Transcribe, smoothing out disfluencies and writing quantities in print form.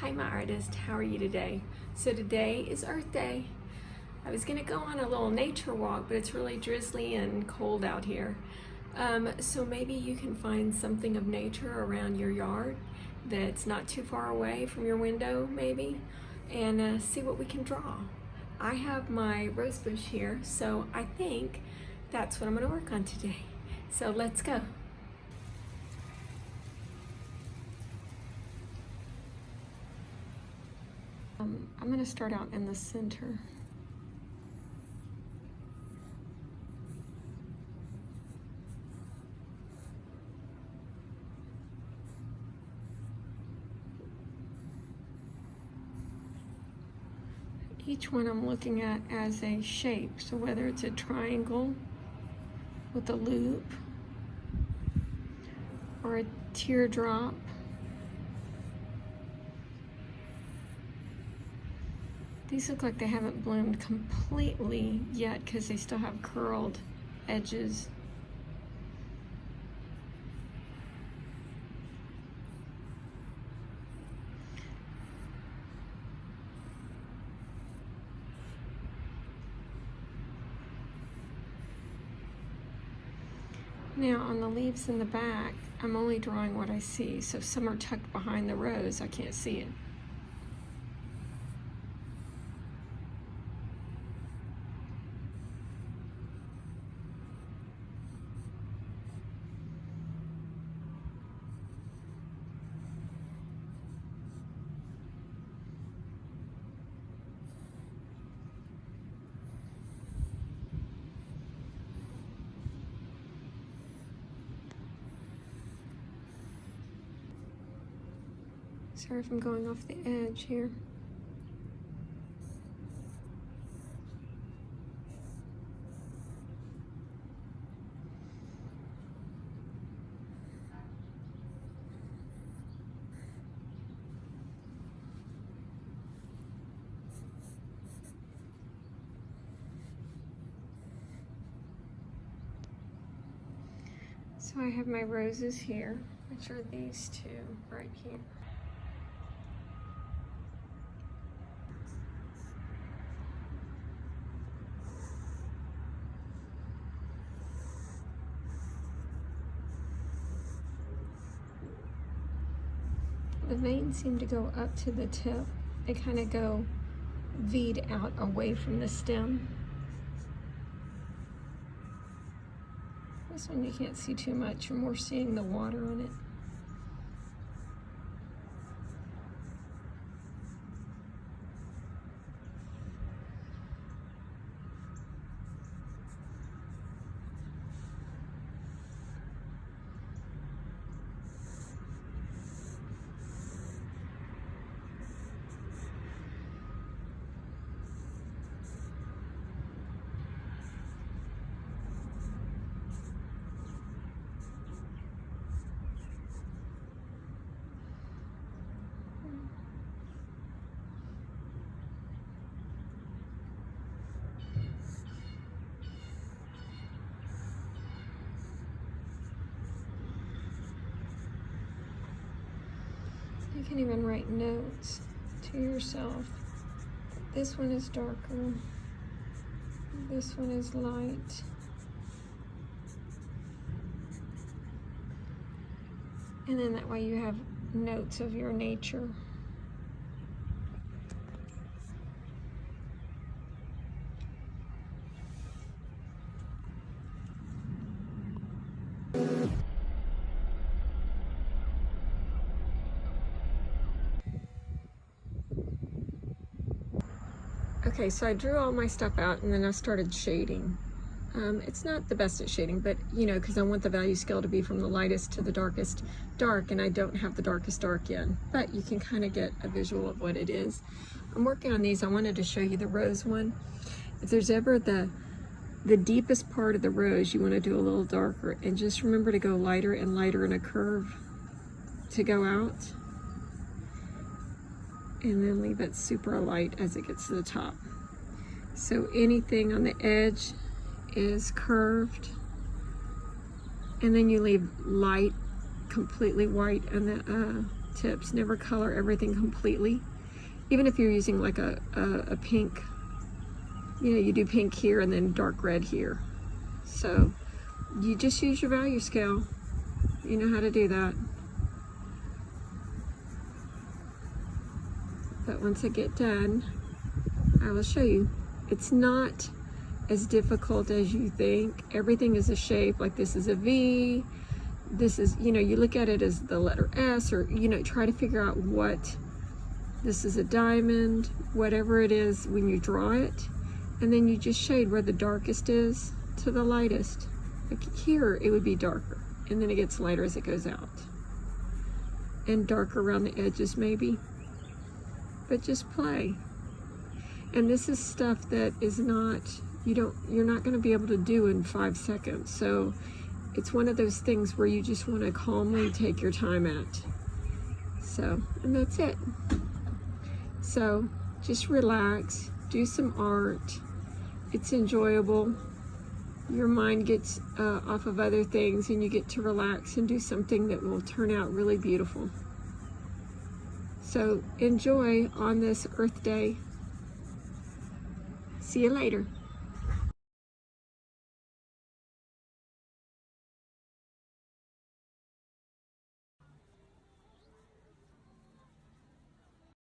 Hi my artist, how are you today? So today is Earth Day. I was gonna go on a little nature walk, but it's really drizzly and cold out here. So maybe you can find something of nature around your yard that's not too far away from your window maybe, and see what we can draw. I have my rose bush here, so I think that's what I'm gonna work on today. So let's go. I'm going to start out in the center. Each one I'm looking at as a shape, so whether it's a triangle with a loop or a teardrop, these look like they haven't bloomed completely yet because they still have curled edges. Now on the leaves in the back, I'm only drawing what I see. So if some are tucked behind the rose, I can't see it. Sorry if I'm going off the edge here. So I have my roses here, which are these two right here. The veins seem to go up to the tip. They kind of go V'd out away from the stem. This one you can't see too much. You're more seeing the water on it. You can even write notes to yourself. This one is darker. This one is light. And then that way you have notes of your nature. Okay, so I drew all my stuff out and then I started shading. It's not the best at shading, but you know, because I want the value scale to be from the lightest to the darkest dark, and I don't have the darkest dark yet, but you can kind of get a visual of what it is. I'm working on these. I wanted to show you the rose one. If there's ever the deepest part of the rose, you want to do a little darker, and just remember to go lighter and lighter in a curve to go out, and then leave it super light as it gets to the top. So anything on the edge is curved, and then you leave light, completely white on the tips. Never color everything completely. Even if you're using like a pink, you know, you do pink here and then dark red here. So you just use your value scale. You know how to do that. But once I get done, I will show you. It's not as difficult as you think. Everything is a shape. Like this is a V. This is, you know, you look at it as the letter S, or, you know, try to figure out what, this is a diamond, whatever it is when you draw it. And then you just shade where the darkest is to the lightest. Like here, it would be darker. And then it gets lighter as it goes out. And darker around the edges maybe. But just play. And this is stuff that is not, you're not going to be able to do in 5 seconds. So it's one of those things where you just want to calmly take your time at. So, and that's it. So just relax, do some art. It's enjoyable. Your mind gets off of other things and you get to relax and do something that will turn out really beautiful. So enjoy on this Earth Day. See you later.